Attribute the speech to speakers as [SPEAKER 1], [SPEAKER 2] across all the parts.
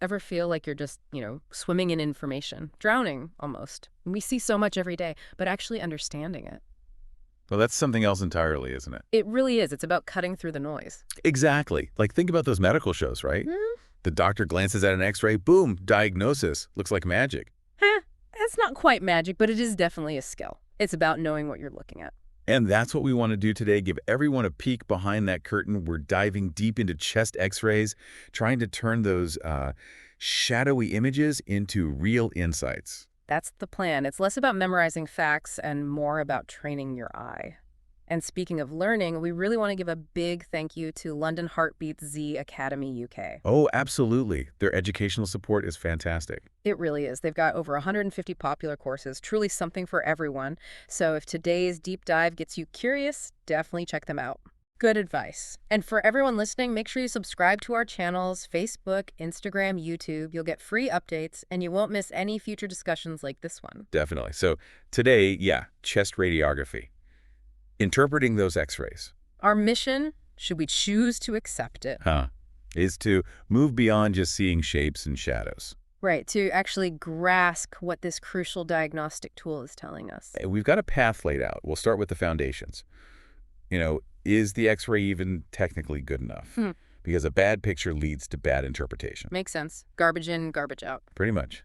[SPEAKER 1] Ever feel like you're just, swimming in information, drowning almost? We see so much every day, but actually understanding it.
[SPEAKER 2] Well, that's something else entirely, isn't it?
[SPEAKER 1] It really is. It's about cutting through the noise.
[SPEAKER 2] Exactly. Like, think about those medical shows, right?
[SPEAKER 1] Hmm?
[SPEAKER 2] The doctor glances at an X-ray, boom, diagnosis. Looks like magic.
[SPEAKER 1] Heh, it's not quite magic, but it is definitely a skill. It's about knowing what you're looking at.
[SPEAKER 2] And that's what we want to do today, give everyone a peek behind that curtain. We're diving deep into chest X-rays, trying to turn those shadowy images into real insights.
[SPEAKER 1] That's the plan. It's less about memorizing facts and more about training your eye. And speaking of learning, we really want to give a big thank you to London Heartbeat Z Academy UK.
[SPEAKER 2] Oh, absolutely. Their educational support is fantastic.
[SPEAKER 1] It really is. They've got over 150 popular courses, truly something for everyone. So if today's deep dive gets you curious, definitely check them out. Good advice. And for everyone listening, make sure you subscribe to our channels, Facebook, Instagram, YouTube. You'll get free updates, and you won't miss any future discussions like this one.
[SPEAKER 2] Definitely. So today, chest radiography. Interpreting those X-rays.
[SPEAKER 1] Our mission, should we choose to accept it,
[SPEAKER 2] Is to move beyond just seeing shapes and shadows.
[SPEAKER 1] right, to actually grasp what this crucial diagnostic tool is telling us.
[SPEAKER 2] We've got a path laid out. We'll start with the foundations. Is the X-ray even technically good enough? Because a bad picture leads to bad interpretation.
[SPEAKER 1] Makes sense. Garbage in, garbage out.
[SPEAKER 2] Pretty much.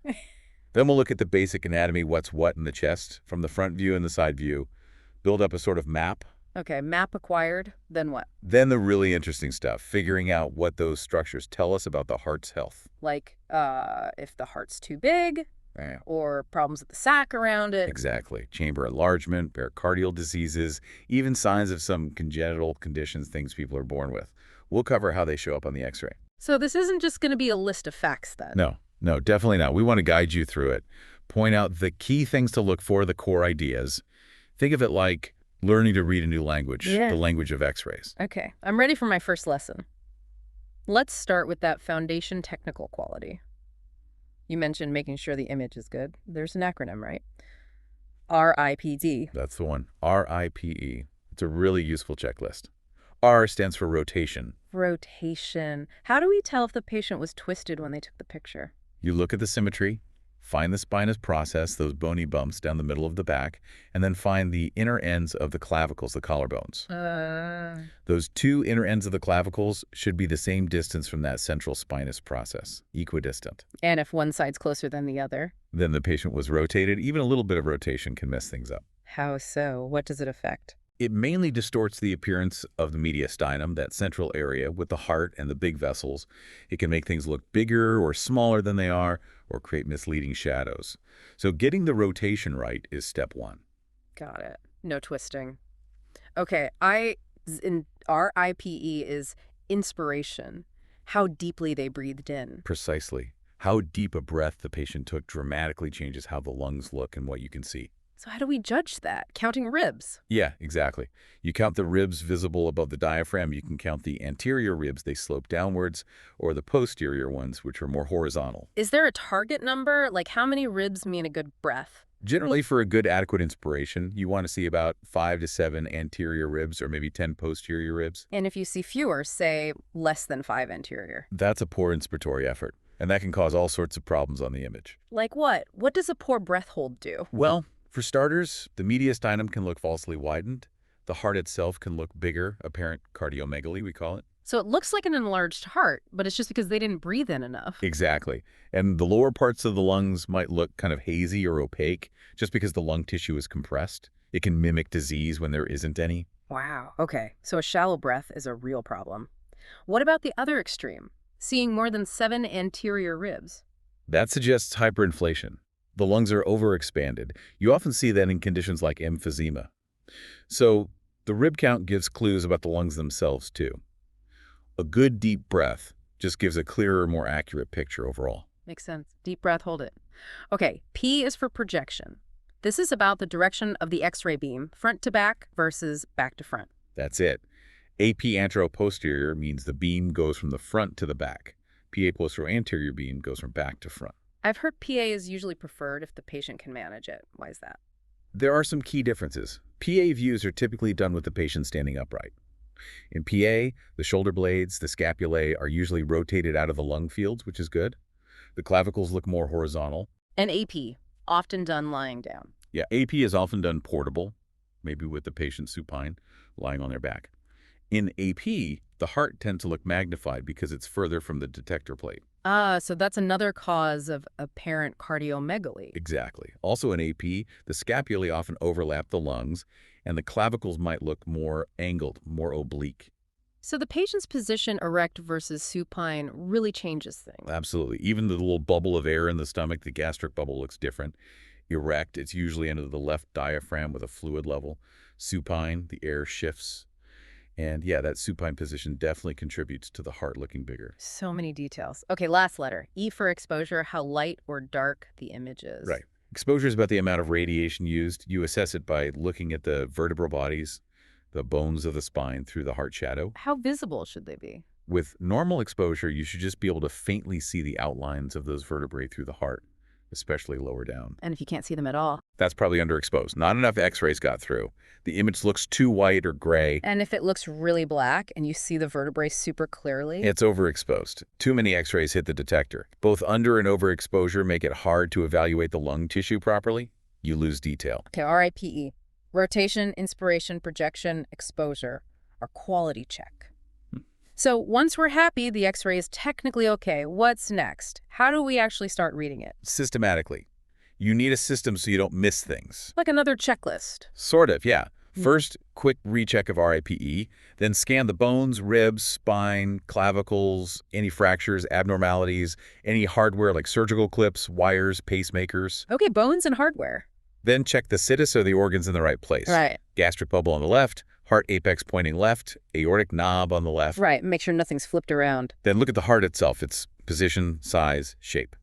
[SPEAKER 2] Then we'll look at the basic anatomy, what's what in the chest, from the front view and the side view, build up a sort of map.
[SPEAKER 1] Okay, map acquired, then what?
[SPEAKER 2] Then the really interesting stuff, figuring out what those structures tell us about the heart's health.
[SPEAKER 1] Like, if the heart's too big,
[SPEAKER 2] Yeah.
[SPEAKER 1] or problems with the sac around it.
[SPEAKER 2] Exactly. Chamber enlargement, pericardial diseases, even signs of some congenital conditions, things people are born with. We'll cover how they show up on the X-ray.
[SPEAKER 1] So this isn't just going to be a list of facts then?
[SPEAKER 2] No, definitely not. We want to guide you through it. Point out the key things to look for, the core ideas. Think of it like learning to read a new language, the language of X-rays.
[SPEAKER 1] Okay, I'm ready for my first lesson. Let's start with that foundation technical quality. You mentioned making sure the image is good. There's an acronym, right? RIPD.
[SPEAKER 2] That's the one, RIPE. It's a really useful checklist. R stands for rotation.
[SPEAKER 1] Rotation. How do we tell if the patient was twisted when they took the picture?
[SPEAKER 2] You look at the symmetry, find the spinous process, those bony bumps down the middle of the back, and then find the inner ends of the clavicles, the collarbones. Those two inner ends of the clavicles should be the same distance from that central spinous process, equidistant.
[SPEAKER 1] And if one side's closer than the other?
[SPEAKER 2] Then the patient was rotated. Even a little bit of rotation can mess things up.
[SPEAKER 1] How so? What does it affect?
[SPEAKER 2] It mainly distorts the appearance of the mediastinum, that central area with the heart and the big vessels. It can make things look bigger or smaller than they are, or create misleading shadows. So getting the rotation right is step one.
[SPEAKER 1] Got it. No twisting. Okay, RIPE is inspiration. How deeply they breathed in.
[SPEAKER 2] Precisely. How deep a breath the patient took dramatically changes how the lungs look and what you can see.
[SPEAKER 1] So how do we judge that? Counting ribs?
[SPEAKER 2] Yeah, exactly. You count the ribs visible above the diaphragm. You can count the anterior ribs, they slope downwards, or the posterior ones, which are more horizontal.
[SPEAKER 1] Is there a target number? Like how many ribs mean a good breath?
[SPEAKER 2] Generally, for a good adequate inspiration, you want to see about 5 to 7 anterior ribs or maybe 10 posterior ribs.
[SPEAKER 1] And if you see fewer, say less than 5 anterior?
[SPEAKER 2] That's a poor inspiratory effort, and that can cause all sorts of problems on the image.
[SPEAKER 1] Like what? What does a poor breath hold do?
[SPEAKER 2] Well, for starters, the mediastinum can look falsely widened. The heart itself can look bigger, apparent cardiomegaly, we call it.
[SPEAKER 1] So it looks like an enlarged heart, but it's just because they didn't breathe in enough.
[SPEAKER 2] Exactly. And the lower parts of the lungs might look kind of hazy or opaque just because the lung tissue is compressed. It can mimic disease when there isn't any.
[SPEAKER 1] Wow. Okay. So a shallow breath is a real problem. What about the other extreme? Seeing more than 7 anterior ribs?
[SPEAKER 2] That suggests hyperinflation. The lungs are overexpanded. You often see that in conditions like emphysema. So the rib count gives clues about the lungs themselves, too. A good deep breath just gives a clearer, more accurate picture overall.
[SPEAKER 1] Makes sense. Deep breath, hold it. Okay, P is for projection. This is about the direction of the X-ray beam, front to back versus back to front.
[SPEAKER 2] That's it. AP anteroposterior means the beam goes from the front to the back. PA posteroanterior beam goes from back to front.
[SPEAKER 1] I've heard PA is usually preferred if the patient can manage it. Why is that?
[SPEAKER 2] There are some key differences. PA views are typically done with the patient standing upright. In PA, the shoulder blades, the scapulae are usually rotated out of the lung fields, which is good. The clavicles look more horizontal.
[SPEAKER 1] And AP, often done lying down.
[SPEAKER 2] Yeah, AP is often done portable, maybe with the patient supine, lying on their back. In AP, the heart tends to look magnified because it's further from the detector plate.
[SPEAKER 1] Ah, so that's another cause of apparent cardiomegaly.
[SPEAKER 2] Exactly. Also in AP, the scapulae often overlap the lungs, and the clavicles might look more angled, more oblique.
[SPEAKER 1] So the patient's position erect versus supine really changes things.
[SPEAKER 2] Absolutely. Even the little bubble of air in the stomach, the gastric bubble, looks different. Erect, it's usually under the left diaphragm with a fluid level. Supine, the air shifts. And yeah, that supine position definitely contributes to the heart looking bigger.
[SPEAKER 1] So many details. Okay, last letter. E for exposure, how light or dark the image is.
[SPEAKER 2] Right. Exposure is about the amount of radiation used. You assess it by looking at the vertebral bodies, the bones of the spine through the heart shadow.
[SPEAKER 1] How visible should they be?
[SPEAKER 2] With normal exposure, you should just be able to faintly see the outlines of those vertebrae through the heart, especially lower down.
[SPEAKER 1] And if you can't see them at all?
[SPEAKER 2] That's probably underexposed. Not enough X-rays got through. The image looks too white or gray.
[SPEAKER 1] And if it looks really black and you see the vertebrae super clearly?
[SPEAKER 2] It's overexposed. Too many X-rays hit the detector. Both under and overexposure make it hard to evaluate the lung tissue properly. You lose detail.
[SPEAKER 1] Okay, RIPE. Rotation, inspiration, projection, exposure. Our quality check. So once we're happy the X-ray is technically okay, what's next? How do we actually start reading it?
[SPEAKER 2] Systematically. You need a system so you don't miss things.
[SPEAKER 1] Like another checklist.
[SPEAKER 2] Sort of, yeah. First, quick recheck of RIPE, then scan the bones, ribs, spine, clavicles, any fractures, abnormalities, any hardware like surgical clips, wires, pacemakers.
[SPEAKER 1] Okay, bones and hardware.
[SPEAKER 2] Then check the situs, or the organs in the right place.
[SPEAKER 1] Right.
[SPEAKER 2] Gastric bubble on the left, heart apex pointing left, aortic knob on the left.
[SPEAKER 1] Right, make sure nothing's flipped around.
[SPEAKER 2] Then look at the heart itself, its position, size, shape.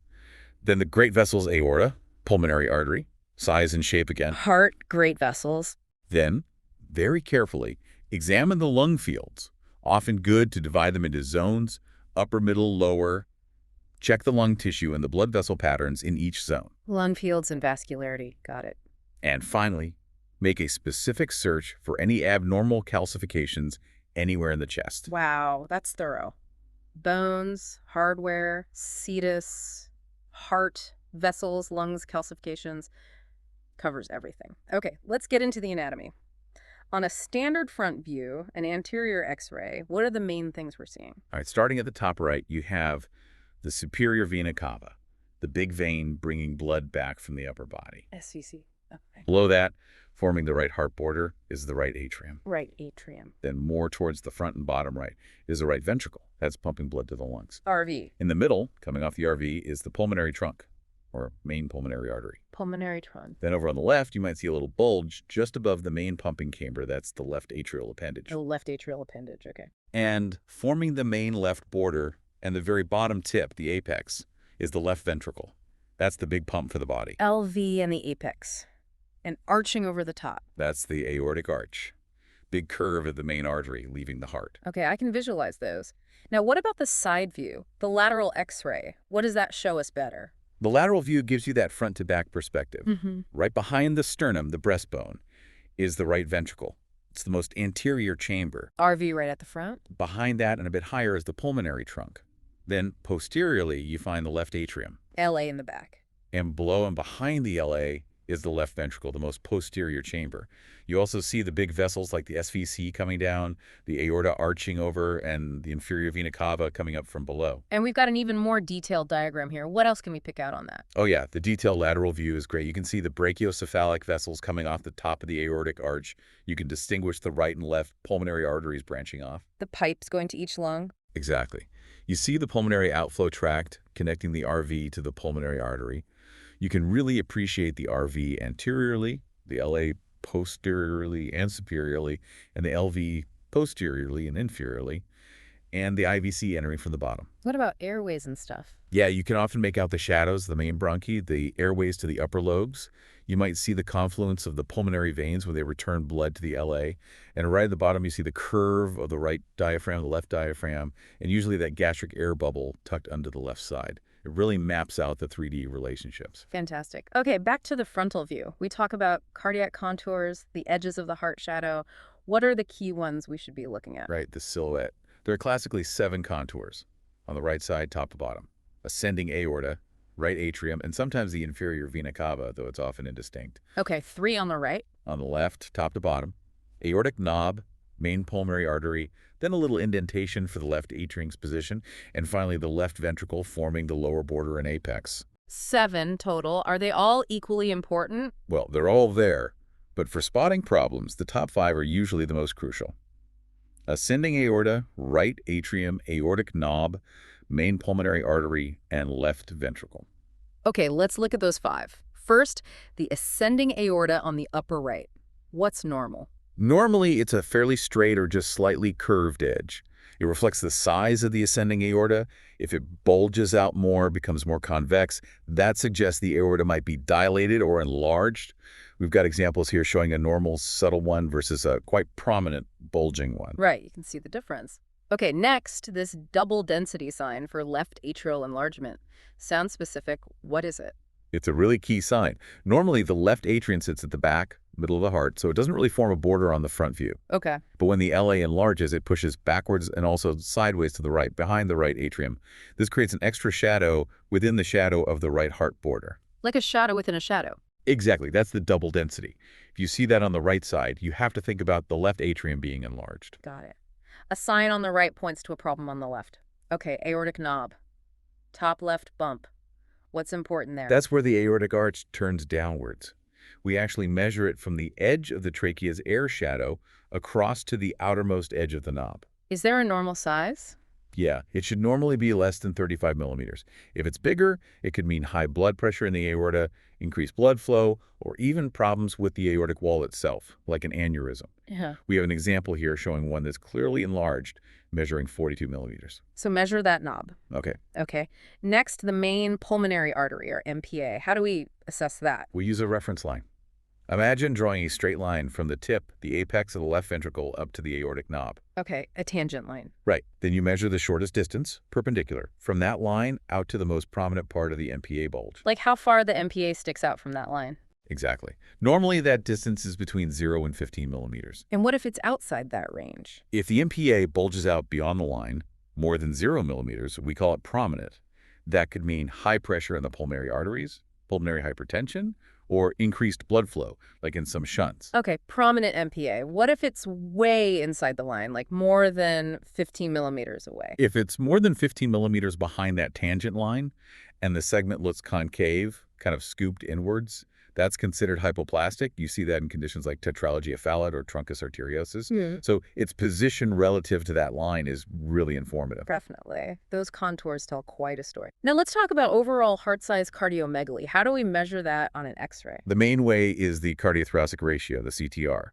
[SPEAKER 2] Then the great vessels aorta, pulmonary artery, size and shape again.
[SPEAKER 1] Heart, great vessels.
[SPEAKER 2] Then, very carefully, examine the lung fields. Often good to divide them into zones, upper, middle, lower. Check the lung tissue and the blood vessel patterns in each zone.
[SPEAKER 1] Lung fields and vascularity, got it.
[SPEAKER 2] And finally, make a specific search for any abnormal calcifications anywhere in the chest.
[SPEAKER 1] Wow, that's thorough. Bones, hardware, cetus, heart, vessels, lungs, calcifications. Covers everything. Okay, let's get into the anatomy. On a standard front view, an anterior X-ray, what are the main things we're seeing?
[SPEAKER 2] All right, starting at the top right, you have the superior vena cava, the big vein bringing blood back from the upper body.
[SPEAKER 1] SVC. Okay.
[SPEAKER 2] Below that, forming the right heart border, is the right atrium.
[SPEAKER 1] Right atrium.
[SPEAKER 2] Then more towards the front and bottom right is the right ventricle. That's pumping blood to the lungs.
[SPEAKER 1] RV.
[SPEAKER 2] In the middle, coming off the RV, is the pulmonary trunk, or main pulmonary artery.
[SPEAKER 1] Pulmonary trunk.
[SPEAKER 2] Then over on the left, you might see a little bulge just above the main pumping chamber. That's the left atrial appendage.
[SPEAKER 1] The left atrial appendage, okay.
[SPEAKER 2] And forming the main left border and the very bottom tip, the apex, is the left ventricle. That's the big pump for the body.
[SPEAKER 1] LV and the apex. And arching over the top.
[SPEAKER 2] That's the aortic arch. Big curve of the main artery leaving the heart.
[SPEAKER 1] Okay, I can visualize those. Now, what about the side view, the lateral X-ray? What does that show us better?
[SPEAKER 2] The lateral view gives you that front-to-back perspective.
[SPEAKER 1] Mm-hmm.
[SPEAKER 2] Right behind the sternum, the breastbone, is the right ventricle. It's the most anterior chamber.
[SPEAKER 1] RV right at the front?
[SPEAKER 2] Behind that and a bit higher is the pulmonary trunk. Then, posteriorly, you find the left atrium.
[SPEAKER 1] LA in the back.
[SPEAKER 2] And below and behind the LA is the left ventricle, the most posterior chamber. You also see the big vessels like the SVC coming down, the aorta arching over, and the inferior vena cava coming up from below.
[SPEAKER 1] And we've got an even more detailed diagram here. What else can we pick out on that?
[SPEAKER 2] Oh yeah, the detailed lateral view is great. You can see the brachiocephalic vessels coming off the top of the aortic arch. You can distinguish the right and left pulmonary arteries branching off.
[SPEAKER 1] The pipes going to each lung?
[SPEAKER 2] Exactly. You see the pulmonary outflow tract connecting the RV to the pulmonary artery. You can really appreciate the RV anteriorly, the LA posteriorly and superiorly, and the LV posteriorly and inferiorly, and the IVC entering from the bottom.
[SPEAKER 1] What about airways and stuff?
[SPEAKER 2] Yeah, you can often make out the shadows, the main bronchi, the airways to the upper lobes. You might see the confluence of the pulmonary veins when they return blood to the LA. And right at the bottom, you see the curve of the right diaphragm, the left diaphragm, and usually that gastric air bubble tucked under the left side. It really maps out the 3D relationships.
[SPEAKER 1] Fantastic. Okay, back to the frontal view. We talk about cardiac contours, the edges of the heart shadow. What are the key ones we should be looking at?
[SPEAKER 2] Right, the silhouette. There are classically 7 contours on the right side, top to bottom. ascending aorta, right atrium, and sometimes the inferior vena cava, though it's often indistinct.
[SPEAKER 1] Okay, 3 on the right.
[SPEAKER 2] On the left, top to bottom, aortic knob, main pulmonary artery, then a little indentation for the left atrium's position, and finally the left ventricle forming the lower border and apex.
[SPEAKER 1] 7 total. Are they all equally important?
[SPEAKER 2] Well, they're all there, but for spotting problems, the top 5 are usually the most crucial. Ascending aorta, right atrium, aortic knob, main pulmonary artery, and left ventricle.
[SPEAKER 1] Okay, let's look at those 5. First, the ascending aorta on the upper right. What's normal?
[SPEAKER 2] Normally, it's a fairly straight or just slightly curved edge. It reflects the size of the ascending aorta. If it bulges out more, becomes more convex, that suggests the aorta might be dilated or enlarged. We've got examples here showing a normal, subtle one versus a quite prominent, bulging one.
[SPEAKER 1] Right, you can see the difference. Okay, next, this double density sign for left atrial enlargement. Sounds specific. What is it?
[SPEAKER 2] It's a really key sign. Normally, the left atrium sits at the back, middle of the heart, so it doesn't really form a border on the front view.
[SPEAKER 1] Okay.
[SPEAKER 2] But when the LA enlarges, it pushes backwards and also sideways to the right, behind the right atrium. This creates an extra shadow within the shadow of the right heart border.
[SPEAKER 1] Like a shadow within a shadow.
[SPEAKER 2] Exactly. That's the double density. If you see that on the right side, you have to think about the left atrium being enlarged.
[SPEAKER 1] Got it. A sign on the right points to a problem on the left. Okay, aortic knob. Top left bump. What's important there?
[SPEAKER 2] That's where the aortic arch turns downwards. We actually measure it from the edge of the trachea's air shadow across to the outermost edge of the knob.
[SPEAKER 1] Is there a normal size?
[SPEAKER 2] Yeah, it should normally be less than 35 millimeters. If it's bigger, it could mean high blood pressure in the aorta, increased blood flow, or even problems with the aortic wall itself, like an aneurysm.
[SPEAKER 1] Yeah.
[SPEAKER 2] We have an example here showing one that's clearly enlarged, measuring 42 millimeters.
[SPEAKER 1] So measure that knob.
[SPEAKER 2] Okay.
[SPEAKER 1] Okay. Next, the main pulmonary artery, or MPA. How do we assess that?
[SPEAKER 2] We use a reference line. Imagine drawing a straight line from the tip, the apex of the left ventricle, up to the aortic knob.
[SPEAKER 1] Okay, a tangent line.
[SPEAKER 2] Right. Then you measure the shortest distance, perpendicular, from that line out to the most prominent part of the MPA bulge.
[SPEAKER 1] Like how far the MPA sticks out from that line.
[SPEAKER 2] Exactly. Normally, that distance is between 0 and 15 millimeters.
[SPEAKER 1] And what if it's outside that range?
[SPEAKER 2] If the MPA bulges out beyond the line, more than 0 millimeters, we call it prominent. That could mean high pressure in the pulmonary arteries, pulmonary hypertension, or increased blood flow, like in some shunts.
[SPEAKER 1] Okay, prominent MPA. What if it's way inside the line, like more than 15 millimeters away?
[SPEAKER 2] If it's more than 15 millimeters behind that tangent line and the segment looks concave, kind of scooped inwards, that's considered hypoplastic. You see that in conditions like tetralogy of Fallot or truncus arteriosus. So its position relative to that line is really informative.
[SPEAKER 1] Definitely. Those contours tell quite a story. Now let's talk about overall heart size cardiomegaly. How do we measure that on an X-ray?
[SPEAKER 2] The main way is the cardiothoracic ratio, the CTR.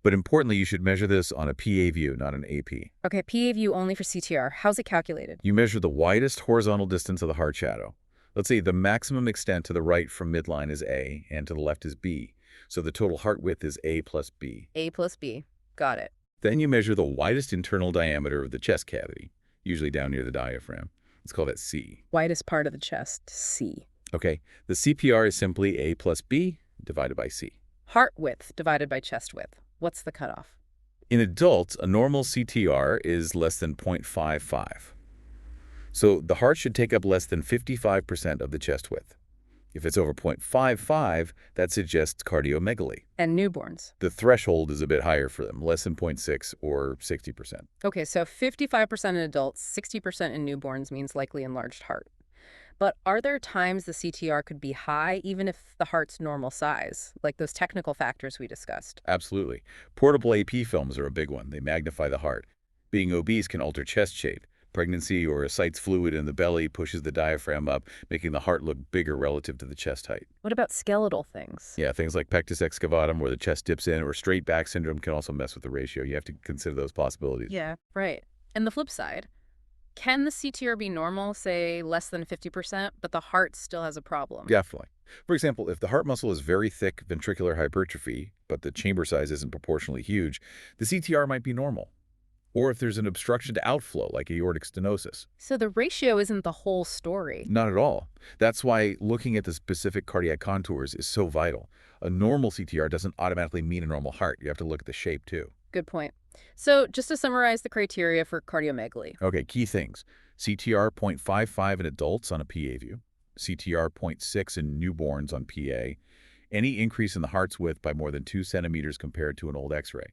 [SPEAKER 2] But importantly, you should measure this on a PA view, not an AP.
[SPEAKER 1] Okay, PA view only for CTR. How's it calculated?
[SPEAKER 2] You measure the widest horizontal distance of the heart shadow. Let's say the maximum extent to the right from midline is A and to the left is B. So the total heart width is A plus B.
[SPEAKER 1] A plus B. Got it.
[SPEAKER 2] Then you measure the widest internal diameter of the chest cavity, usually down near the diaphragm. Let's call that C.
[SPEAKER 1] Widest part of the chest, C.
[SPEAKER 2] Okay, the CPR is simply A plus B divided by C.
[SPEAKER 1] Heart width divided by chest width. What's the cutoff?
[SPEAKER 2] In adults, a normal CTR is less than 0.55. So the heart should take up less than 55% of the chest width. If it's over 0.55, that suggests cardiomegaly.
[SPEAKER 1] And newborns?
[SPEAKER 2] The threshold is a bit higher for them, less than 0.6 or 60%.
[SPEAKER 1] Okay, so 55% in adults, 60% in newborns means likely enlarged heart. But are there times the CTR could be high even if the heart's normal size, like those technical factors we discussed?
[SPEAKER 2] Absolutely. Portable AP films are a big one. They magnify the heart. Being obese can alter chest shape. Pregnancy or ascites fluid in the belly pushes the diaphragm up, making the heart look bigger relative to the chest height.
[SPEAKER 1] What about skeletal things?
[SPEAKER 2] Yeah, things like pectus excavatum, where the chest dips in, or straight back syndrome can also mess with the ratio. You have to consider those possibilities.
[SPEAKER 1] Yeah, right. And the flip side, can the CTR be normal, say less than 50%, but the heart still has a problem?
[SPEAKER 2] Definitely. For example, if the heart muscle is very thick ventricular hypertrophy, but the chamber size isn't proportionally huge, the CTR might be normal. Or if there's an obstruction to outflow, like aortic stenosis.
[SPEAKER 1] So the ratio isn't the whole story.
[SPEAKER 2] Not at all. That's why looking at the specific cardiac contours is so vital. A normal CTR doesn't automatically mean a normal heart. You have to look at the shape, too.
[SPEAKER 1] Good point. So just to summarize the criteria for cardiomegaly.
[SPEAKER 2] Okay, key things. CTR 0.55 in adults on a PA view. CTR 0.6 in newborns on PA. Any increase in the heart's width by more than 2 centimeters compared to an old X-ray.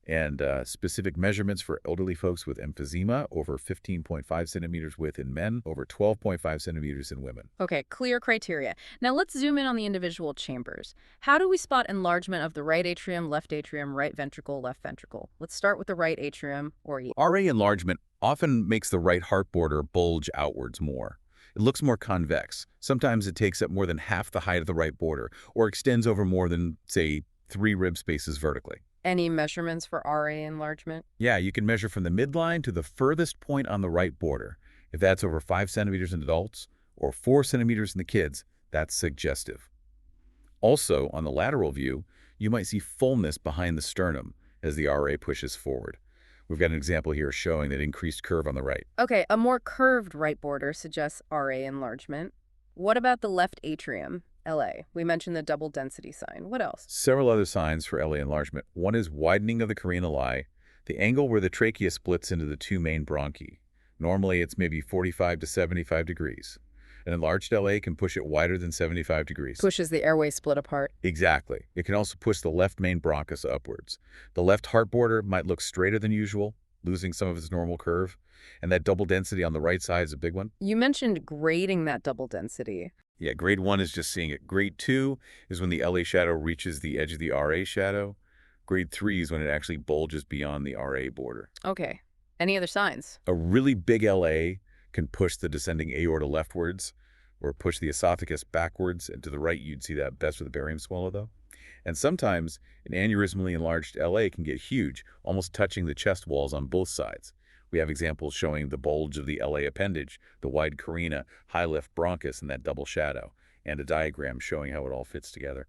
[SPEAKER 2] And specific measurements for elderly folks with emphysema over 15.5 centimeters width in men, over 12.5 centimeters in women.
[SPEAKER 1] Okay, clear criteria. Now let's zoom in on the individual chambers. How do we spot enlargement of the right atrium, right ventricle, left ventricle? Let's start with the right atrium, or E.
[SPEAKER 2] RA enlargement often makes the right heart border bulge outwards more. It looks more convex. Sometimes it takes up more than half the height of the right border, or extends over more than, say, 3 rib spaces vertically.
[SPEAKER 1] Any measurements for RA enlargement?
[SPEAKER 2] Yeah, you can measure from the midline to the furthest point on the right border. If that's over 5 centimeters in adults or 4 centimeters in the kids, that's suggestive. Also, on the lateral view, you might see fullness behind the sternum as the RA pushes forward. We've got an example here showing that increased curve on the right.
[SPEAKER 1] Okay, a more curved right border suggests RA enlargement. What about the left atrium, LA? We mentioned the double density sign. What else?
[SPEAKER 2] Several other signs for LA enlargement. One is widening of the carinali, the angle where the trachea splits into the 2 main bronchi. Normally, it's maybe 45 to 75 degrees. An enlarged LA can push it wider than 75 degrees.
[SPEAKER 1] Pushes the airway split apart.
[SPEAKER 2] Exactly. It can also push the left main bronchus upwards. The left heart border might look straighter than usual, losing some of its normal curve. And that double density on the right side is a big one.
[SPEAKER 1] You mentioned grading that double density.
[SPEAKER 2] Yeah, grade 1 is just seeing it. Grade 2 is when the LA shadow reaches the edge of the RA shadow. Grade 3 is when it actually bulges beyond the RA border.
[SPEAKER 1] Okay. Any other signs?
[SPEAKER 2] A really big LA can push the descending aorta leftwards or push the esophagus backwards, and to the right you'd see that best with a barium swallow, though. And sometimes an aneurysmally enlarged LA can get huge, almost touching the chest walls on both sides. We have examples showing the bulge of the LA appendage, the wide carina, high left bronchus, and that double shadow, and a diagram showing how it all fits together.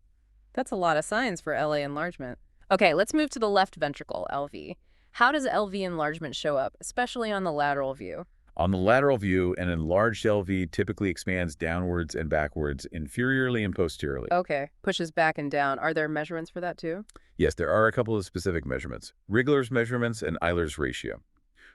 [SPEAKER 1] That's a lot of signs for LA enlargement. Okay, let's move to the left ventricle, LV. How does LV enlargement show up, especially on the lateral view?
[SPEAKER 2] On the lateral view, an enlarged LV typically expands downwards and backwards, inferiorly and posteriorly.
[SPEAKER 1] Okay, pushes back and down. Are there measurements for that too?
[SPEAKER 2] Yes, there are a couple of specific measurements. Rigler's measurements and Euler's ratio.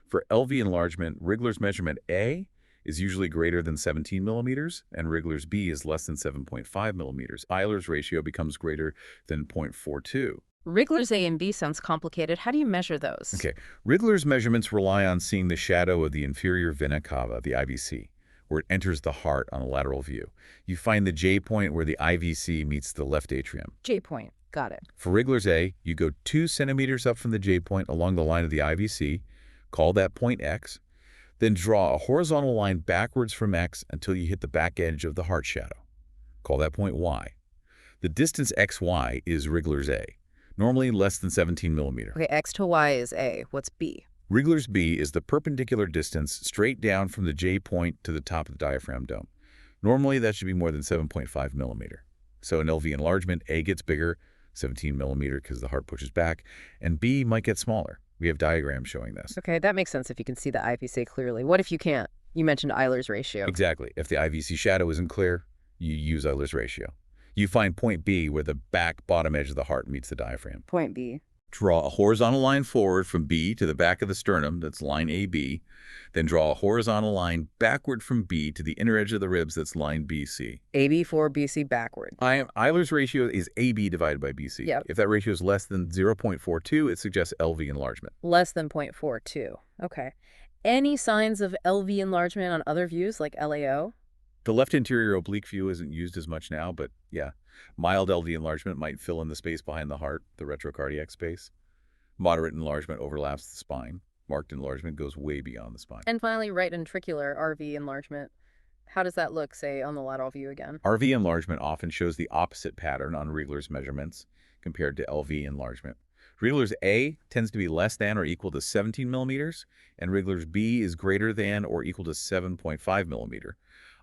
[SPEAKER 2] For LV enlargement, Rigler's measurement A is usually greater than 17 millimeters, and Rigler's B is less than 7.5 millimeters. Euler's ratio becomes greater than 0.42.
[SPEAKER 1] Rigler's A and B sounds complicated. How do you measure those?
[SPEAKER 2] Okay, Rigler's measurements rely on seeing the shadow of the inferior vena cava, the IVC, where it enters the heart on a lateral view. You find the J point where the IVC meets the left atrium.
[SPEAKER 1] J point. Got it.
[SPEAKER 2] For Rigler's A, you go 2 centimeters up from the J point along the line of the IVC, call that point X, then draw a horizontal line backwards from X until you hit the back edge of the heart shadow. Call that point Y. The distance XY is Rigler's A, normally less than 17 millimeters.
[SPEAKER 1] Okay, X to Y is A. What's B?
[SPEAKER 2] Rigler's B is the perpendicular distance straight down from the J point to the top of the diaphragm dome. Normally, that should be more than 7.5 millimeter. So in LV enlargement, A gets bigger, 17 millimeter because the heart pushes back, and B might get smaller. We have diagrams showing this.
[SPEAKER 1] Okay, that makes sense if you can see the IVC clearly. What if you can't? You mentioned Euler's ratio.
[SPEAKER 2] Exactly. If the IVC shadow isn't clear, you use Euler's ratio. You find point B where the back bottom edge of the heart meets the diaphragm.
[SPEAKER 1] Point B.
[SPEAKER 2] Draw a horizontal line forward from B to the back of the sternum, that's line AB. Then draw a horizontal line backward from B to the inner edge of the ribs, that's line BC.
[SPEAKER 1] AB for BC backward.
[SPEAKER 2] Euler's ratio is AB divided by BC.
[SPEAKER 1] Yep.
[SPEAKER 2] If that ratio is less than 0.42, it suggests LV enlargement.
[SPEAKER 1] Less than 0.42. Okay. Any signs of LV enlargement on other views like LAO?
[SPEAKER 2] The left anterior oblique view isn't used as much now, but yeah, mild LV enlargement might fill in the space behind the heart, the retrocardiac space. Moderate enlargement overlaps the spine. Marked enlargement goes way beyond the spine.
[SPEAKER 1] And finally, right ventricular RV enlargement. How does that look, say, on the lateral view again?
[SPEAKER 2] RV enlargement often shows the opposite pattern on Rigler's measurements compared to LV enlargement. Rigler's A tends to be less than or equal to 17 millimeters, and Rigler's B is greater than or equal to 7.5 millimeter.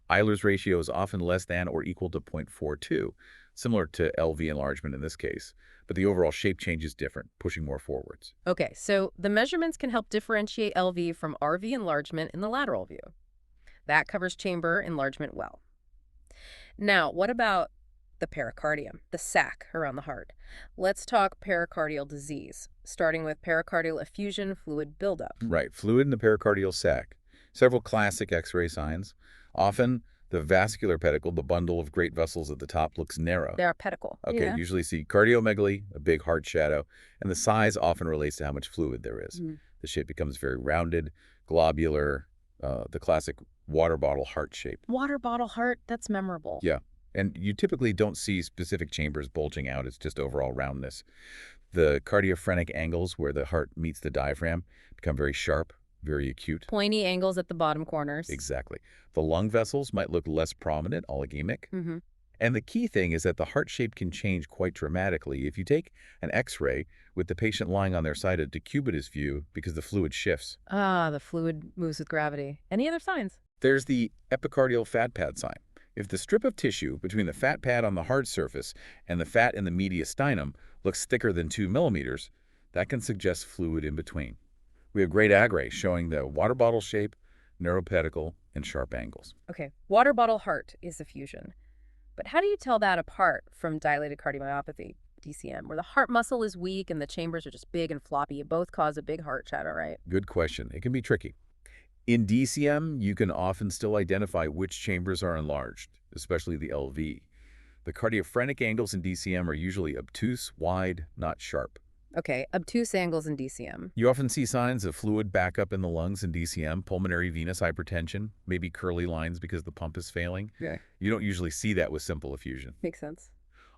[SPEAKER 2] Euler's ratio is often less than or equal to 0.42, similar to LV enlargement in this case, but the overall shape change is different, pushing more forwards.
[SPEAKER 1] Okay, so the measurements can help differentiate LV from RV enlargement in the lateral view. That covers chamber enlargement well. Now, what about The pericardium, the sac around the heart. Let's talk pericardial disease, starting with pericardial effusion fluid buildup.
[SPEAKER 2] Right, fluid in the pericardial sac. Several classic X-ray signs. Often, the vascular pedicle, the bundle of great vessels at the top, looks narrow.
[SPEAKER 1] They are pedicle.
[SPEAKER 2] Okay,
[SPEAKER 1] Yeah.
[SPEAKER 2] usually see cardiomegaly, a big heart shadow, and the size often relates to how much fluid there is.
[SPEAKER 1] Mm.
[SPEAKER 2] The shape becomes very rounded, globular, the classic water bottle heart shape.
[SPEAKER 1] Water bottle heart, that's memorable.
[SPEAKER 2] Yeah, and you typically don't see specific chambers bulging out. It's just overall roundness. The cardiophrenic angles where the heart meets the diaphragm become very sharp, very acute.
[SPEAKER 1] Pointy angles at the bottom corners.
[SPEAKER 2] Exactly. The lung vessels might look less prominent, oligemic.
[SPEAKER 1] Mm-hmm.
[SPEAKER 2] And the key thing is that the heart shape can change quite dramatically if you take an X-ray with the patient lying on their side at decubitus view because the fluid shifts.
[SPEAKER 1] Ah, the fluid moves with gravity. Any other signs?
[SPEAKER 2] There's the epicardial fat pad sign. If the strip of tissue between the fat pad on the heart surface and the fat in the mediastinum looks thicker than 2 millimeters, that can suggest fluid in between. We have great X-ray showing the water bottle shape, narrow pedicle, and sharp angles.
[SPEAKER 1] Okay, water bottle heart is effusion. But how do you tell that apart from dilated cardiomyopathy, DCM, where the heart muscle is weak and the chambers are just big and floppy? Both cause a big heart shadow, right?
[SPEAKER 2] Good question. It can be tricky. In DCM, you can often still identify which chambers are enlarged, especially the LV. The cardiophrenic angles in DCM are usually obtuse, wide, not sharp.
[SPEAKER 1] Okay, obtuse angles in DCM.
[SPEAKER 2] You often see signs of fluid backup in the lungs in DCM, pulmonary venous hypertension, maybe curly lines because the pump is failing.
[SPEAKER 1] Yeah.
[SPEAKER 2] You don't usually see that with simple effusion.
[SPEAKER 1] Makes sense.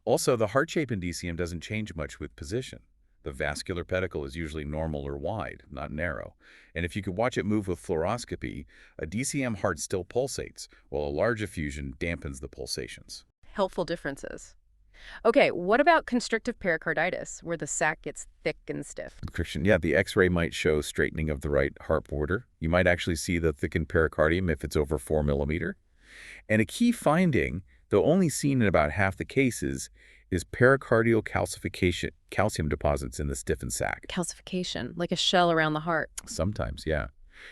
[SPEAKER 2] Also, the heart shape in DCM doesn't change much with position. The vascular pedicle is usually normal or wide, not narrow. And if you could watch it move with fluoroscopy, a DCM heart still pulsates, while a large effusion dampens the pulsations.
[SPEAKER 1] Helpful differences. Okay, what about constrictive pericarditis, where the sac gets thick and stiff?
[SPEAKER 2] Christian, yeah, the X-ray might show straightening of the right heart border. You might actually see the thickened pericardium if it's over 4 millimeter. And a key finding, though only seen in about half the cases, is pericardial calcification, calcium deposits in the stiffened sac.
[SPEAKER 1] Calcification, like a shell around the heart.
[SPEAKER 2] Sometimes, yeah.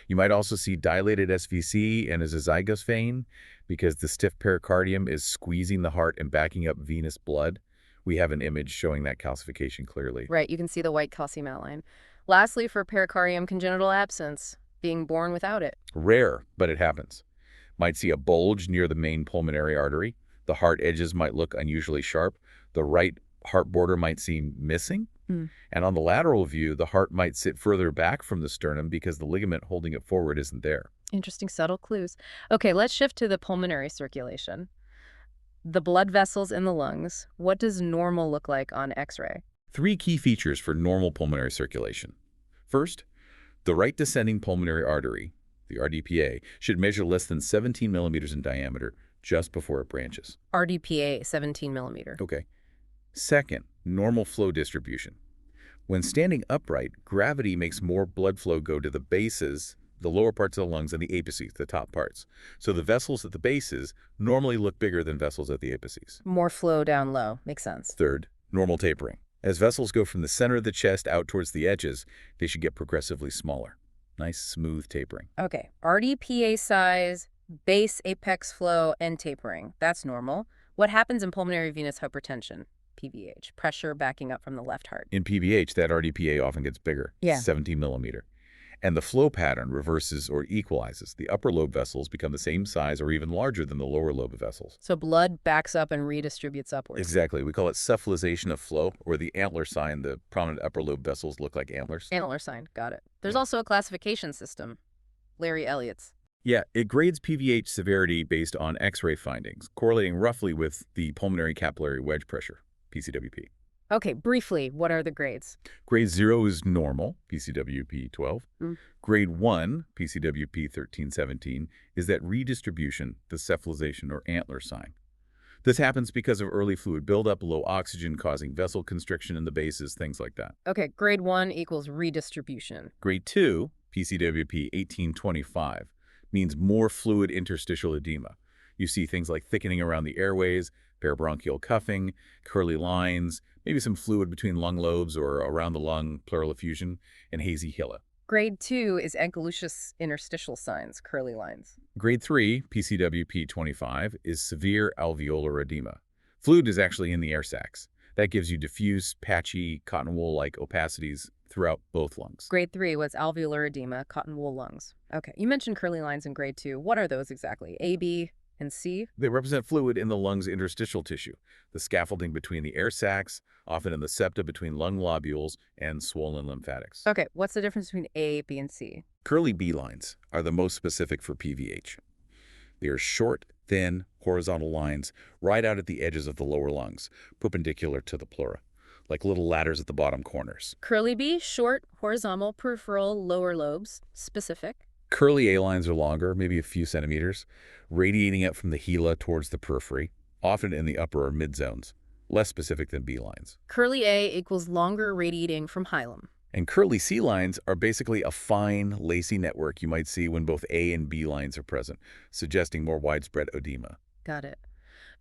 [SPEAKER 2] You might also see dilated SVC and azygos vein because the stiff pericardium is squeezing the heart and backing up venous blood. We have an image showing that calcification clearly.
[SPEAKER 1] Right, you can see the white calcium outline. Lastly, for pericardium congenital absence, being born without it.
[SPEAKER 2] Rare, but it happens. Might see a bulge near the main pulmonary artery. The heart edges might look unusually sharp. The right heart border might seem missing. And on the lateral view, the heart might sit further back from the sternum because the ligament holding it forward isn't there.
[SPEAKER 1] Interesting subtle clues. Okay, let's shift to the pulmonary circulation. The blood vessels in the lungs. What does normal look like on X-ray?
[SPEAKER 2] 3 key features for normal pulmonary circulation. First, the right descending pulmonary artery, the RDPA, should measure less than 17 millimeters in diameter just before it branches.
[SPEAKER 1] RDPA, 17 millimeter.
[SPEAKER 2] Okay. Second, normal flow distribution. When standing upright, gravity makes more blood flow go to the bases, the lower parts of the lungs, and the apices, the top parts. So the vessels at the bases normally look bigger than vessels at the apices.
[SPEAKER 1] More flow down low. Makes sense.
[SPEAKER 2] Third, normal tapering. As vessels go from the center of the chest out towards the edges, they should get progressively smaller. Nice, smooth tapering.
[SPEAKER 1] Okay, RDPA size, base apex flow, and tapering. That's normal. What happens in pulmonary venous hypertension? PVH, pressure backing up from the left heart.
[SPEAKER 2] In PVH, that RDPA often gets bigger,
[SPEAKER 1] Yeah.
[SPEAKER 2] 17 millimeter. And the flow pattern reverses or equalizes. The upper lobe vessels become the same size or even larger than the lower lobe vessels.
[SPEAKER 1] So blood backs up and redistributes upwards.
[SPEAKER 2] Exactly. We call it cephalization of flow, or the antler sign. The prominent upper lobe vessels look like antlers.
[SPEAKER 1] Antler sign, got it. There's
[SPEAKER 2] Yeah.
[SPEAKER 1] also a classification system, Larry Elliott's.
[SPEAKER 2] Yeah, it grades PVH severity based on X-ray findings, correlating roughly with the pulmonary capillary wedge pressure, PCWP.
[SPEAKER 1] Okay, briefly, what are the grades?
[SPEAKER 2] Grade 0 is normal, PCWP 12. Grade 1, PCWP 13-17, is that redistribution, the cephalization or antler sign. This happens because of early fluid buildup, low oxygen causing vessel constriction in the bases, things like that.
[SPEAKER 1] Okay, grade 1 equals redistribution.
[SPEAKER 2] Grade 2, PCWP 18-25, means more fluid interstitial edema. You see things like thickening around the airways, parabronchial cuffing, curly lines, maybe some fluid between lung lobes or around the lung, pleural effusion, and hazy hillock.
[SPEAKER 1] Grade 2 is ankylosing interstitial signs, curly lines.
[SPEAKER 2] Grade 3, PCWP 25, is severe alveolar edema. Fluid is actually in the air sacs. That gives you diffuse, patchy, cotton wool-like opacities throughout both lungs.
[SPEAKER 1] Grade 3 was alveolar edema, cotton wool lungs. Okay, you mentioned curly lines in grade 2. What are those exactly? A, B, and C?
[SPEAKER 2] They represent fluid in the lung's interstitial tissue, the scaffolding between the air sacs, often in the septa between lung lobules and swollen lymphatics.
[SPEAKER 1] Okay, what's the difference between A, B, and C?
[SPEAKER 2] Curly B lines are the most specific for PVH. They are short, thin, horizontal lines right out at the edges of the lower lungs, perpendicular to the pleura, like little ladders at the bottom corners.
[SPEAKER 1] Curly B, short, horizontal, peripheral, lower lobes, specific.
[SPEAKER 2] Curly A lines are longer, maybe a few centimeters, radiating up from the hilum towards the periphery, often in the upper or mid zones, less specific than B lines.
[SPEAKER 1] Curly A equals longer radiating from hilum.
[SPEAKER 2] And curly C lines are basically a fine, lacy network you might see when both A and B lines are present, suggesting more widespread edema.
[SPEAKER 1] Got it.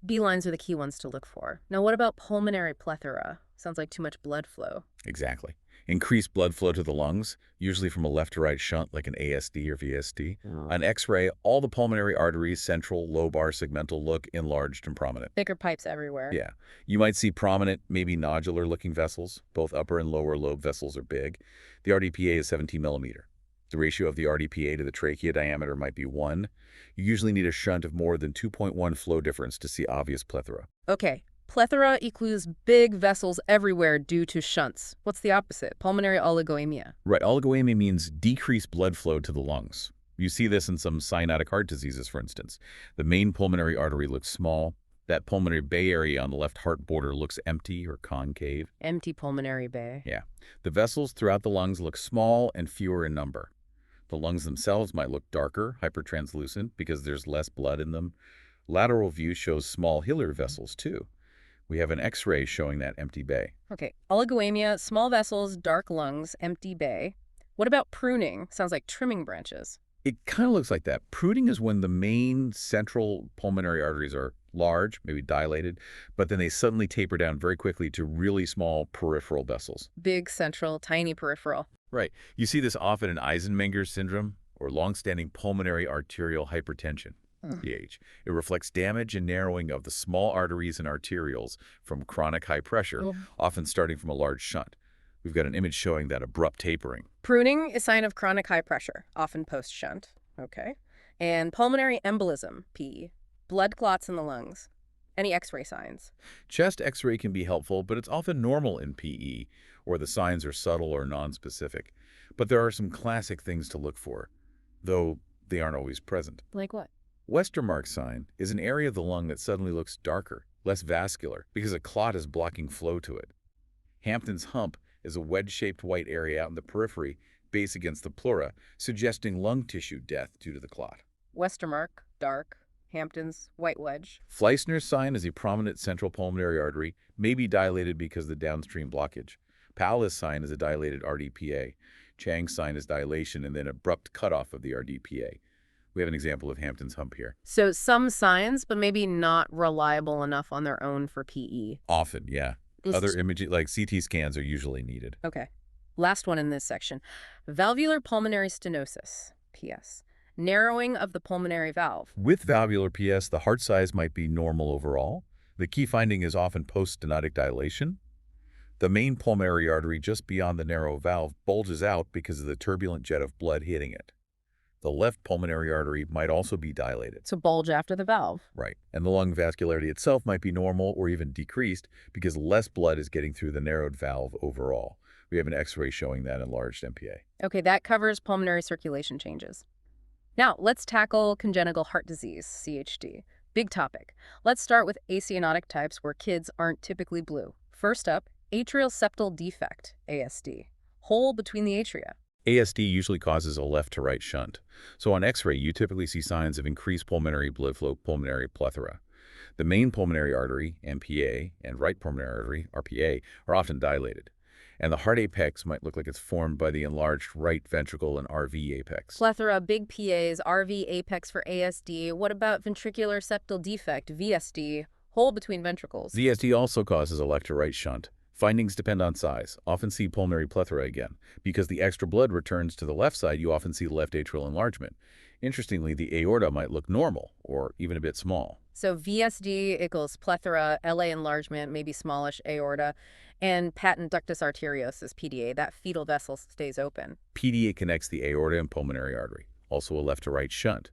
[SPEAKER 1] B lines are the key ones to look for. Now, what about pulmonary plethora? Sounds like too much blood flow.
[SPEAKER 2] Exactly. Increased blood flow to the lungs, usually from a left to right shunt like an ASD or VSD. On X-ray, all the pulmonary arteries, central, lobar, segmental look enlarged and prominent.
[SPEAKER 1] Thicker pipes everywhere.
[SPEAKER 2] Yeah. You might see prominent, maybe nodular-looking vessels. Both upper and lower lobe vessels are big. The RDPA is 17 millimeter. The ratio of the RDPA to the trachea diameter might be 1. You usually need a shunt of more than 2.1 flow difference to see obvious plethora.
[SPEAKER 1] Okay. Plethora equals big vessels everywhere due to shunts. What's the opposite? Pulmonary oligoemia.
[SPEAKER 2] Right. Oligoemia means decreased blood flow to the lungs. You see this in some cyanotic heart diseases, for instance. The main pulmonary artery looks small. That pulmonary bay area on the left heart border looks empty or concave.
[SPEAKER 1] Empty pulmonary bay.
[SPEAKER 2] Yeah. The vessels throughout the lungs look small and fewer in number. The lungs themselves might look darker, hypertranslucent, because there's less blood in them. Lateral view shows small hilar vessels, too. We have an X-ray showing that empty bay.
[SPEAKER 1] Okay, oligoemia, small vessels, dark lungs, empty bay. What about pruning? Sounds like trimming branches.
[SPEAKER 2] It kind of looks like that. Pruning is when the main central pulmonary arteries are large, maybe dilated, but then they suddenly taper down very quickly to really small peripheral vessels.
[SPEAKER 1] Big central, tiny peripheral.
[SPEAKER 2] Right. You see this often in Eisenmenger's syndrome or long-standing pulmonary arterial hypertension. PH. It reflects damage and narrowing of the small arteries and arterioles from chronic high pressure, often starting from a large shunt. We've got an image showing that abrupt tapering.
[SPEAKER 1] Pruning is a sign of chronic high pressure, often post-shunt. Okay. And pulmonary embolism, PE. Blood clots in the lungs. Any X-ray signs?
[SPEAKER 2] Chest X-ray can be helpful, but it's often normal in PE, or the signs are subtle or nonspecific. But there are some classic things to look for, though they aren't always present.
[SPEAKER 1] Like what?
[SPEAKER 2] Westermarck sign is an area of the lung that suddenly looks darker, less vascular, because a clot is blocking flow to it. Hampton's hump is a wedge-shaped white area out in the periphery, base against the pleura, suggesting lung tissue death due to the clot.
[SPEAKER 1] Westermarck, dark. Hampton's, white wedge.
[SPEAKER 2] Fleissner's sign is a prominent central pulmonary artery, may be dilated because of the downstream blockage. Powell's sign is a dilated RDPA. Chang's sign is dilation and then abrupt cutoff of the RDPA. We have an example of Hampton's hump here.
[SPEAKER 1] So some signs, but maybe not reliable enough on their own for PE.
[SPEAKER 2] Often, yeah. Other imaging, like CT scans, are usually needed.
[SPEAKER 1] Okay. Last one in this section. Valvular pulmonary stenosis, PS. Narrowing of the pulmonary valve.
[SPEAKER 2] With valvular PS, the heart size might be normal overall. The key finding is often post-stenotic dilation. The main pulmonary artery just beyond the narrow valve bulges out because of the turbulent jet of blood hitting it. The left pulmonary artery might also be dilated.
[SPEAKER 1] So bulge after the valve.
[SPEAKER 2] Right. And the lung vascularity itself might be normal or even decreased because less blood is getting through the narrowed valve overall. We have an X-ray showing that enlarged MPA.
[SPEAKER 1] Okay, that covers pulmonary circulation changes. Now, let's tackle congenital heart disease, CHD. Big topic. Let's start with acyanotic types where kids aren't typically blue. First up, atrial septal defect, ASD. Hole between the atria.
[SPEAKER 2] ASD usually causes a left to right shunt. So on X-ray, you typically see signs of increased pulmonary blood flow, pulmonary plethora. The main pulmonary artery, MPA, and right pulmonary artery, RPA, are often dilated. And the heart apex might look like it's formed by the enlarged right ventricle and RV apex.
[SPEAKER 1] Plethora, big PAs, RV apex for ASD. What about ventricular septal defect, VSD? Hole between ventricles.
[SPEAKER 2] VSD also causes a left to right shunt. Findings depend on size. Often see pulmonary plethora again. Because the extra blood returns to the left side, you often see left atrial enlargement. Interestingly, the aorta might look normal or even a bit small.
[SPEAKER 1] So VSD equals plethora, LA enlargement, maybe smallish aorta, and patent ductus arteriosus, PDA, that fetal vessel stays open.
[SPEAKER 2] PDA connects the aorta and pulmonary artery, also a left-to-right shunt.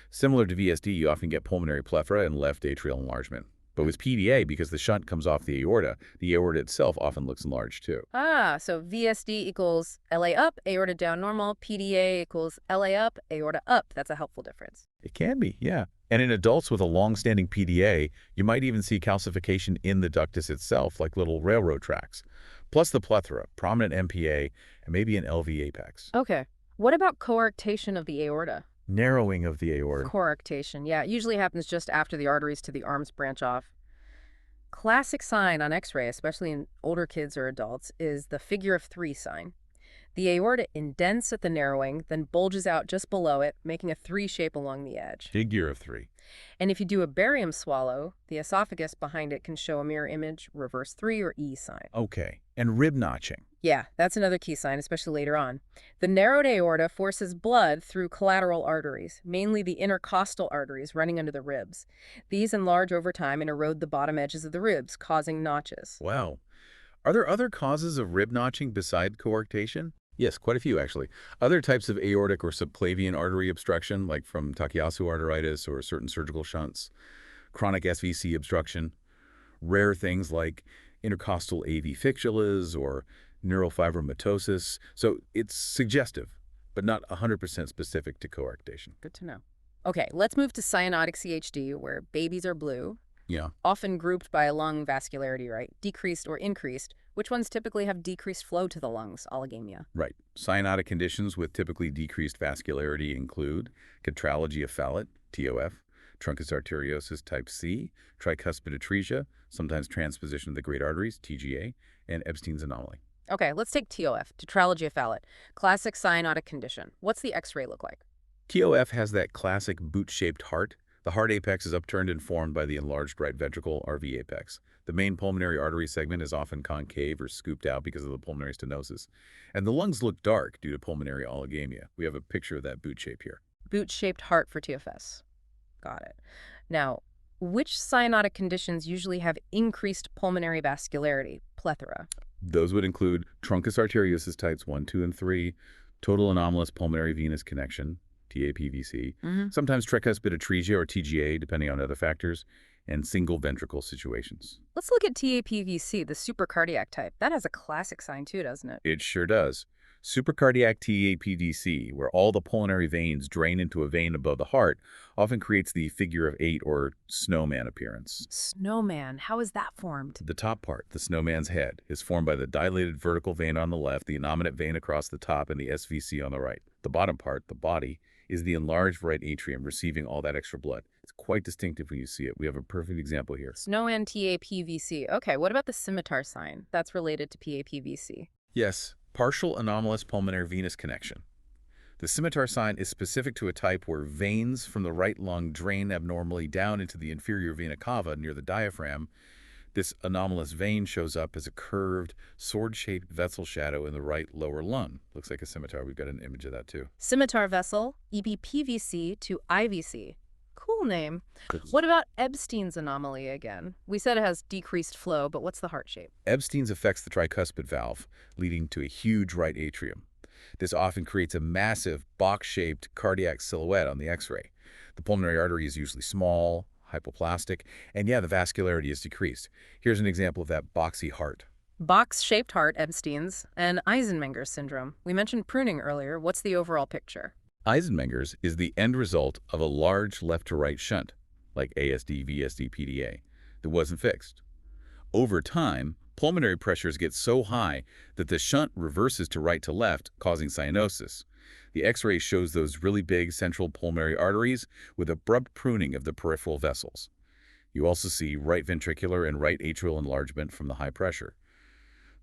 [SPEAKER 2] Similar to VSD, you often get pulmonary plethora and left atrial enlargement. But with PDA, because the shunt comes off the aorta itself often looks enlarged too.
[SPEAKER 1] Ah, so VSD equals LA up, aorta down normal, PDA equals LA up, aorta up. That's a helpful difference.
[SPEAKER 2] It can be, yeah. And in adults with a long-standing PDA, you might even see calcification in the ductus itself, like little railroad tracks. Plus the plethora, prominent MPA, and maybe an LV apex.
[SPEAKER 1] Okay. What about coarctation of the aorta?
[SPEAKER 2] Narrowing of the aorta.
[SPEAKER 1] Coarctation, yeah, it usually happens just after the arteries to the arms branch off. Classic sign on X-ray, especially in older kids or adults, is the figure of 3 sign. The aorta indents at the narrowing, then bulges out just below it, making a 3 shape along the edge.
[SPEAKER 2] Figure of 3.
[SPEAKER 1] And if you do a barium swallow, the esophagus behind it can show a mirror image, reverse 3 or E sign.
[SPEAKER 2] Okay. And rib notching.
[SPEAKER 1] Yeah, that's another key sign, especially later on. The narrowed aorta forces blood through collateral arteries, mainly the intercostal arteries running under the ribs. These enlarge over time and erode the bottom edges of the ribs, causing notches.
[SPEAKER 2] Wow. Are there other causes of rib notching beside coarctation? Yes, quite a few actually. Other types of aortic or subclavian artery obstruction, like from Takayasu arteritis or certain surgical shunts, chronic SVC obstruction, rare things like intercostal AV fistulas or neurofibromatosis. So it's suggestive, but not 100% specific to coarctation.
[SPEAKER 1] Good to know. Okay, let's move to cyanotic CHD, where babies are blue,
[SPEAKER 2] Yeah.
[SPEAKER 1] often grouped by lung vascularity, right? Decreased or increased. Which ones typically have decreased flow to the lungs? Oligamia.
[SPEAKER 2] Right. Cyanotic conditions with typically decreased vascularity include tetralogy of Fallot, TOF, truncus arteriosus type C, tricuspid atresia, sometimes transposition of the great arteries, TGA, and Epstein's anomaly.
[SPEAKER 1] Okay, let's take TOF, tetralogy of Fallot. Classic cyanotic condition. What's the X-ray look like?
[SPEAKER 2] TOF has that classic boot-shaped heart. The heart apex is upturned and formed by the enlarged right ventricle, RV apex. The main pulmonary artery segment is often concave or scooped out because of the pulmonary stenosis. And the lungs look dark due to pulmonary oligamia. We have a picture of that boot shape here.
[SPEAKER 1] Boot-shaped heart for TFS. Got it. Now, which cyanotic conditions usually have increased pulmonary vascularity? Plethora.
[SPEAKER 2] Those would include truncus arteriosus types 1, 2, and 3, total anomalous pulmonary venous connection, TAPVC, sometimes tricuspid atresia or TGA, depending on other factors, and single ventricle situations.
[SPEAKER 1] Let's look at TAPVC, the supercardiac type. That has a classic sign too, doesn't it?
[SPEAKER 2] It sure does. Supracardiac TAPVC, where all the pulmonary veins drain into a vein above the heart, often creates the figure of 8 or snowman appearance.
[SPEAKER 1] Snowman, how is that formed?
[SPEAKER 2] The top part, the snowman's head, is formed by the dilated vertical vein on the left, the innominate vein across the top, and the SVC on the right. The bottom part, the body, is the enlarged right atrium receiving all that extra blood. It's quite distinctive when you see it. We have a perfect example here.
[SPEAKER 1] Snowman TAPVC. Okay, what about the scimitar sign? That's related to PAPVC.
[SPEAKER 2] Yes, partial anomalous pulmonary venous connection. The scimitar sign is specific to a type where veins from the right lung drain abnormally down into the inferior vena cava near the diaphragm. This anomalous vein shows up as a curved, sword-shaped vessel shadow in the right lower lung. Looks like a scimitar. We've got an image of that too.
[SPEAKER 1] Scimitar vessel, EBPVC to IVC. Cool name. What about Epstein's anomaly again? We said it has decreased flow, but what's the heart shape?
[SPEAKER 2] Epstein's affects the tricuspid valve, leading to a huge right atrium. This often creates a massive box-shaped cardiac silhouette on the X-ray. The pulmonary artery is usually small, hypoplastic, and yeah, the vascularity is decreased. Here's an example of that boxy heart.
[SPEAKER 1] Box-shaped heart, Epstein's, and Eisenmenger's syndrome. We mentioned pruning earlier. What's the overall picture?
[SPEAKER 2] Eisenmenger's is the end result of a large left-to-right shunt, like ASD, VSD, PDA, that wasn't fixed. Over time, pulmonary pressures get so high that the shunt reverses to right to left, causing cyanosis. The X-ray shows those really big central pulmonary arteries with abrupt pruning of the peripheral vessels. You also see right ventricular and right atrial enlargement from the high pressure.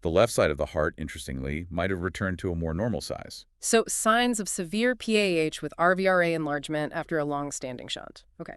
[SPEAKER 2] The left side of the heart, interestingly, might have returned to a more normal size.
[SPEAKER 1] So signs of severe PAH with RVRA enlargement after a long-standing shunt. Okay.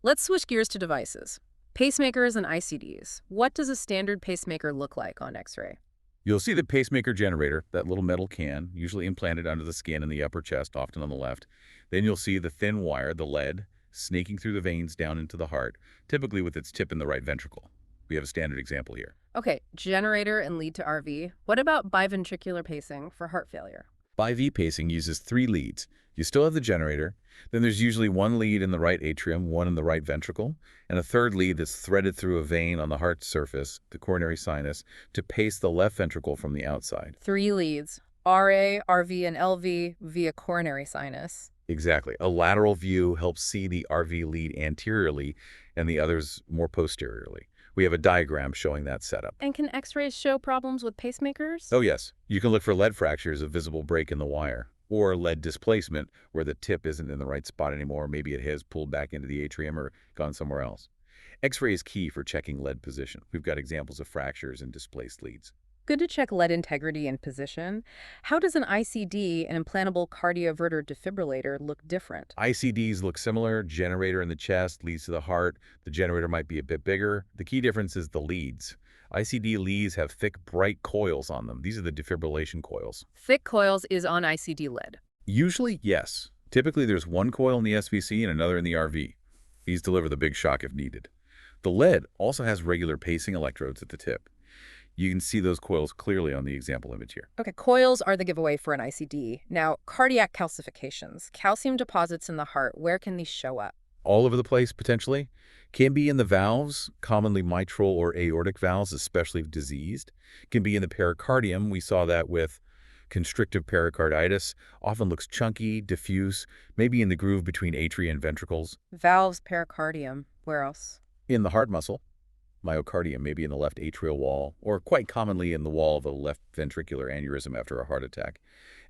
[SPEAKER 1] Let's switch gears to devices. Pacemakers and ICDs. What does a standard pacemaker look like on X-ray?
[SPEAKER 2] You'll see the pacemaker generator, that little metal can, usually implanted under the skin in the upper chest, often on the left. Then you'll see the thin wire, the lead, snaking through the veins down into the heart, typically with its tip in the right ventricle. We have a standard example here.
[SPEAKER 1] Okay, generator and lead to RV. What about biventricular pacing for heart failure?
[SPEAKER 2] Bi-V pacing uses 3 leads. You still have the generator, then there's usually 1 lead in the right atrium, 1 in the right ventricle, and a 3rd lead that's threaded through a vein on the heart surface, the coronary sinus, to pace the left ventricle from the outside.
[SPEAKER 1] 3 leads, RA, RV, and LV via coronary sinus.
[SPEAKER 2] Exactly. A lateral view helps see the RV lead anteriorly and the others more posteriorly. We have a diagram showing that setup.
[SPEAKER 1] And can X-rays show problems with pacemakers?
[SPEAKER 2] Oh yes, you can look for lead fractures, a visible break in the wire, or lead displacement where the tip isn't in the right spot anymore. Maybe it has pulled back into the atrium or gone somewhere else. X-ray is key for checking lead position. We've got examples of fractures and displaced leads.
[SPEAKER 1] Good to check lead integrity and position. How does an ICD, an implantable cardioverter defibrillator, look different?
[SPEAKER 2] ICDs look similar. Generator in the chest leads to the heart. The generator might be a bit bigger. The key difference is the leads. ICD leads have thick, bright coils on them. These are the defibrillation coils.
[SPEAKER 1] Thick coils is on ICD lead.
[SPEAKER 2] Usually, yes. Typically, there's 1 coil in the SVC and another in the RV. These deliver the big shock if needed. The lead also has regular pacing electrodes at the tip. You can see those coils clearly on the example image here.
[SPEAKER 1] Okay, coils are the giveaway for an ICD. Now, cardiac calcifications, calcium deposits in the heart, where can these show up?
[SPEAKER 2] All over the place, potentially. Can be in the valves, commonly mitral or aortic valves, especially if diseased. Can be in the pericardium. We saw that with constrictive pericarditis. Often looks chunky, diffuse, maybe in the groove between atria and ventricles.
[SPEAKER 1] Valves, pericardium. Where else?
[SPEAKER 2] In the heart muscle. Myocardium, maybe in the left atrial wall, or quite commonly in the wall of a left ventricular aneurysm after a heart attack.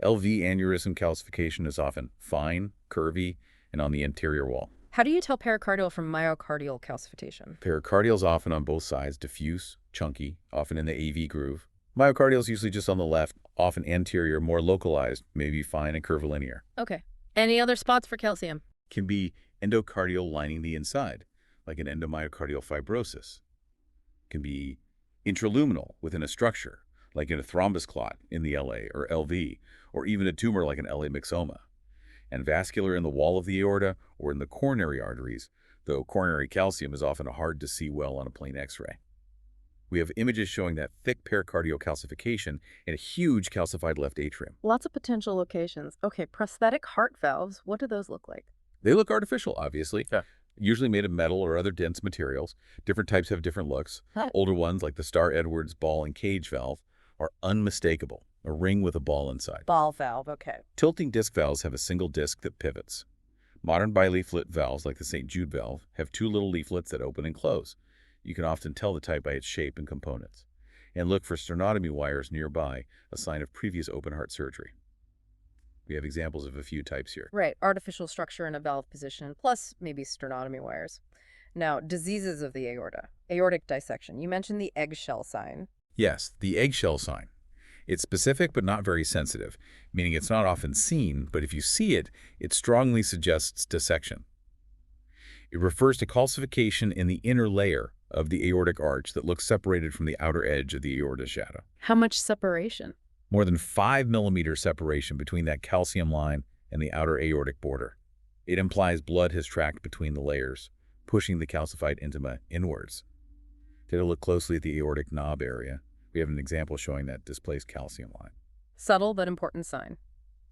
[SPEAKER 2] LV aneurysm calcification is often fine, curvy, and on the anterior wall.
[SPEAKER 1] How do you tell pericardial from myocardial calcification?
[SPEAKER 2] Pericardial is often on both sides, diffuse, chunky, often in the AV groove. Myocardial is usually just on the left, often anterior, more localized, maybe fine and curvilinear.
[SPEAKER 1] Okay. Any other spots for calcium?
[SPEAKER 2] Can be endocardial lining the inside, like an endomyocardial fibrosis. Can be intraluminal within a structure, like in a thrombus clot in the LA or LV, or even a tumor like an LA myxoma. And vascular in the wall of the aorta or in the coronary arteries, though coronary calcium is often hard to see well on a plain X-ray. We have images showing that thick pericardial calcification and a huge calcified left atrium.
[SPEAKER 1] Lots of potential locations. Okay, prosthetic heart valves, what do those look like?
[SPEAKER 2] They look artificial, obviously.
[SPEAKER 3] Yeah.
[SPEAKER 2] Usually made of metal or other dense materials. Different types have different looks. Older ones, like the Starr-Edwards ball and cage valve, are unmistakable. A ring with a ball inside.
[SPEAKER 1] Ball valve, okay.
[SPEAKER 2] Tilting disc valves have a single disc that pivots. Modern bileaflet valves, like the St. Jude valve, have 2 little leaflets that open and close. You can often tell the type by its shape and components. And look for sternotomy wires nearby, a sign of previous open heart surgery. We have examples of a few types here.
[SPEAKER 1] Right, artificial structure in a valve position, plus maybe sternotomy wires. Now, diseases of the aorta. Aortic dissection. You mentioned the eggshell sign.
[SPEAKER 2] Yes, the eggshell sign. It's specific but not very sensitive, meaning it's not often seen, but if you see it, it strongly suggests dissection. It refers to calcification in the inner layer of the aortic arch that looks separated from the outer edge of the aorta shadow.
[SPEAKER 1] How much separation?
[SPEAKER 2] More than 5 millimeter separation between that calcium line and the outer aortic border. It implies blood has tracked between the layers, pushing the calcified intima inwards. Take a look closely at the aortic knob area. We have an example showing that displaced calcium line.
[SPEAKER 1] Subtle but important sign.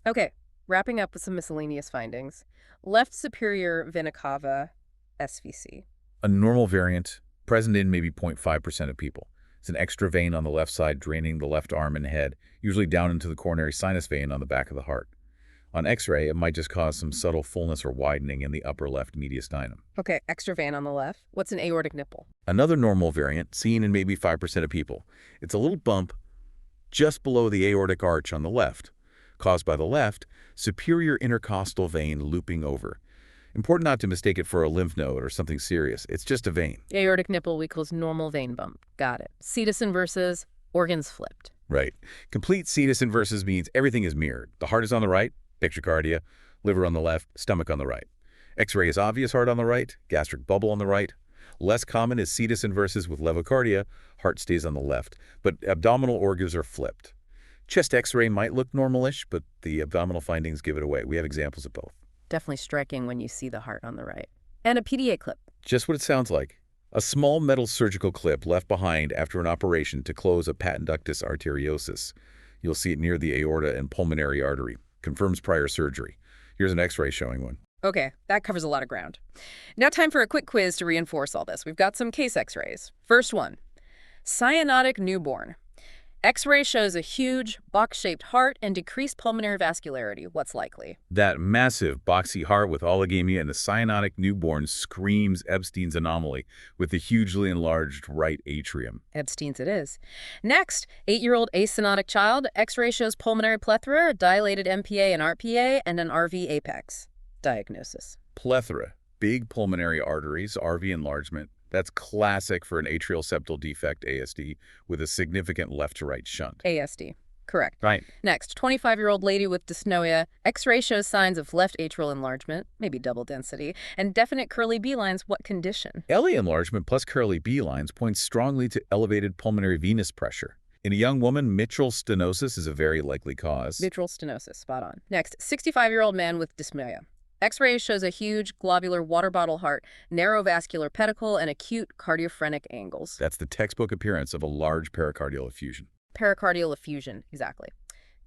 [SPEAKER 1] Okay, wrapping up with some miscellaneous findings. Left superior vena cava, SVC.
[SPEAKER 2] A normal variant, present in maybe 0.5% of people. It's an extra vein on the left side draining the left arm and head, usually down into the coronary sinus vein on the back of the heart. On X-ray, it might just cause some subtle fullness or widening in the upper left mediastinum.
[SPEAKER 1] Okay, extra vein on the left. What's an aortic nipple?
[SPEAKER 2] Another normal variant, seen in maybe 5% of people. It's a little bump just below the aortic arch on the left, caused by the left superior intercostal vein looping over. Important not to mistake it for a lymph node or something serious. It's just a vein.
[SPEAKER 1] Aortic nipple equals normal vein bump. Got it. Cetus inversus, organs flipped.
[SPEAKER 2] Right. Complete cetus inversus means everything is mirrored. The heart is on the right, picture cardia, liver on the left, stomach on the right. X-ray is obvious heart on the right, gastric bubble on the right. Less common is cetus inversus with levocardia, heart stays on the left, but abdominal organs are flipped. Chest X-ray might look normalish, but the abdominal findings give it away. We have examples of both.
[SPEAKER 1] Definitely striking when you see the heart on the right. And a PDA clip.
[SPEAKER 2] Just what it sounds like. A small metal surgical clip left behind after an operation to close a patent ductus arteriosus. You'll see it near the aorta and pulmonary artery. Confirms prior surgery. Here's an X-ray showing one.
[SPEAKER 1] Okay, that covers a lot of ground. Now time for a quick quiz to reinforce all this. We've got some case X-rays. First one, cyanotic newborn. X-ray shows a huge, box-shaped heart and decreased pulmonary vascularity. What's likely?
[SPEAKER 2] That massive, boxy heart with oligamia and the cyanotic newborn screams Epstein's anomaly with the hugely enlarged right atrium.
[SPEAKER 1] Epstein's it is. Next, 8-year-old acyanotic child. X-ray shows pulmonary plethora, dilated MPA and RPA, and an RV apex. Diagnosis.
[SPEAKER 2] Plethora, big pulmonary arteries, RV enlargement. That's classic for an atrial septal defect, ASD, with a significant left-to-right shunt.
[SPEAKER 1] ASD. Correct.
[SPEAKER 2] Right.
[SPEAKER 1] Next, 25-year-old lady with dyspnoea. X-ray shows signs of left atrial enlargement, maybe double density, and definite curly B lines. What condition?
[SPEAKER 2] LA enlargement plus curly B lines points strongly to elevated pulmonary venous pressure. In a young woman, mitral stenosis is a very likely cause.
[SPEAKER 1] Mitral stenosis, spot on. Next, 65-year-old man with dyspnoea. X-ray shows a huge globular water bottle heart, narrow vascular pedicle, and acute cardiophrenic angles.
[SPEAKER 2] That's the textbook appearance of a large pericardial effusion.
[SPEAKER 1] Pericardial effusion, exactly.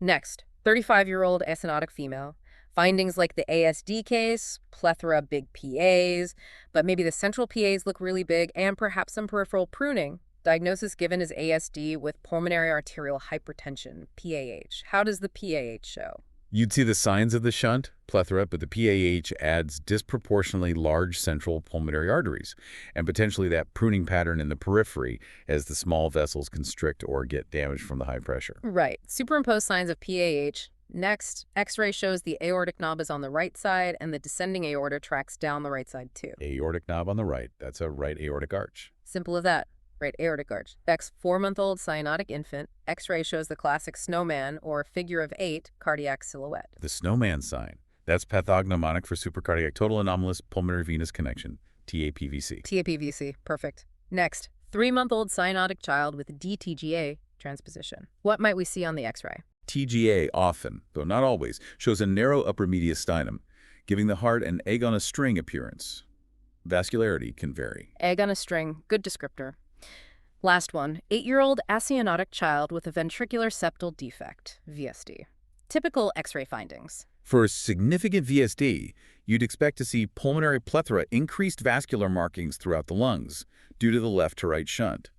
[SPEAKER 1] Next, 35-year-old acyanotic female. Findings like the ASD case, plethora big PAs, but maybe the central PAs look really big, and perhaps some peripheral pruning. Diagnosis given is ASD with pulmonary arterial hypertension, PAH. How does the PAH show?
[SPEAKER 2] You'd see the signs of the shunt, plethora, but the PAH adds disproportionately large central pulmonary arteries and potentially that pruning pattern in the periphery as the small vessels constrict or get damaged from the high pressure.
[SPEAKER 1] Right. Superimpose signs of PAH. Next, X-ray shows the aortic knob is on the right side and the descending aorta tracks down the right side too.
[SPEAKER 2] Aortic knob on the right. That's a right aortic arch.
[SPEAKER 1] Simple as that. Right aortic arch. X 4-month-old cyanotic infant. X-ray shows the classic snowman or figure of 8 cardiac silhouette.
[SPEAKER 2] The snowman sign. That's pathognomonic for supracardiac total anomalous pulmonary venous connection, TAPVC.
[SPEAKER 1] TAPVC. Perfect. Next, 3-month-old cyanotic child with DTGA transposition. What might we see on the X-ray?
[SPEAKER 2] TGA often, though not always, shows a narrow upper mediastinum, giving the heart an egg on a string appearance. Vascularity can vary.
[SPEAKER 1] Egg on a string. Good descriptor. Last one, 8-year-old acyanotic child with a ventricular septal defect, VSD. Typical X-ray findings.
[SPEAKER 2] For a significant VSD, you'd expect to see pulmonary plethora increased vascular markings throughout the lungs due to the left to right shunt.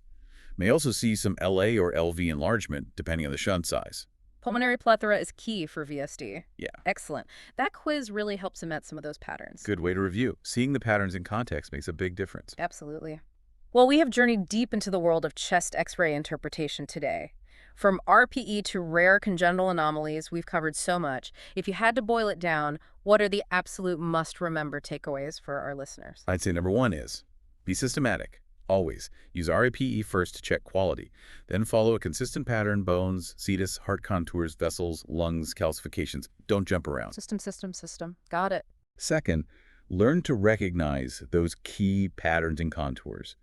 [SPEAKER 2] May also see some LA or LV enlargement, depending on the shunt size.
[SPEAKER 1] Pulmonary plethora is key for VSD.
[SPEAKER 2] Yeah.
[SPEAKER 1] Excellent. That quiz really helps cement some of those patterns.
[SPEAKER 2] Good way to review. Seeing the patterns in context makes a big difference.
[SPEAKER 1] Absolutely. Well, we have journeyed deep into the world of chest X-ray interpretation today. From RPE to rare congenital anomalies, we've covered so much. If you had to boil it down, what are the absolute must-remember takeaways for our listeners?
[SPEAKER 2] I'd say number 1 is, be systematic. Always. Use RPE first to check quality. Then follow a consistent pattern, bones, cetus, heart contours, vessels, lungs, calcifications. Don't jump around.
[SPEAKER 1] System. Got it.
[SPEAKER 2] Second, learn to recognize those key patterns and contours.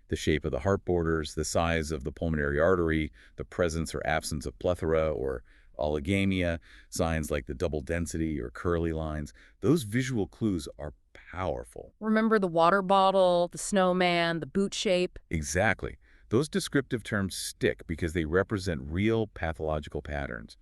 [SPEAKER 2] The shape of the heart borders, the size of the pulmonary artery, the presence or absence of plethora or oligamia, signs like the double density or curly lines. Those visual clues are powerful.
[SPEAKER 1] Remember the water bottle, the snowman, the boot shape?
[SPEAKER 2] Exactly. Those descriptive terms stick because they represent real pathological patterns.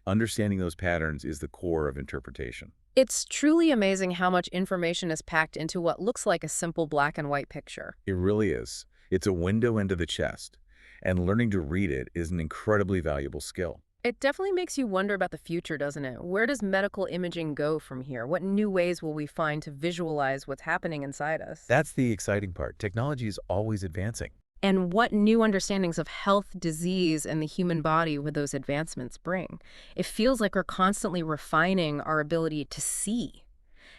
[SPEAKER 2] Understanding those patterns is the core of interpretation.
[SPEAKER 1] It's truly amazing how much information is packed into what looks like a simple black and white picture.
[SPEAKER 2] It really is. It's a window into the chest, and learning to read it is an incredibly valuable skill.
[SPEAKER 1] It definitely makes you wonder about the future, doesn't it? Where does medical imaging go from here? What new ways will we find to visualize what's happening inside us?
[SPEAKER 2] That's the exciting part. Technology is always advancing.
[SPEAKER 1] And what new understandings of health, disease, and the human body would those advancements bring? It feels like we're constantly refining our ability to see.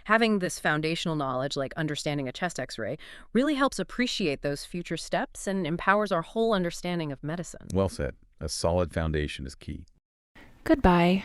[SPEAKER 1] Having this foundational knowledge, like understanding a chest X-ray, really helps appreciate those future steps and empowers our whole understanding of medicine.
[SPEAKER 2] Well said. A solid foundation is key.
[SPEAKER 3] Goodbye.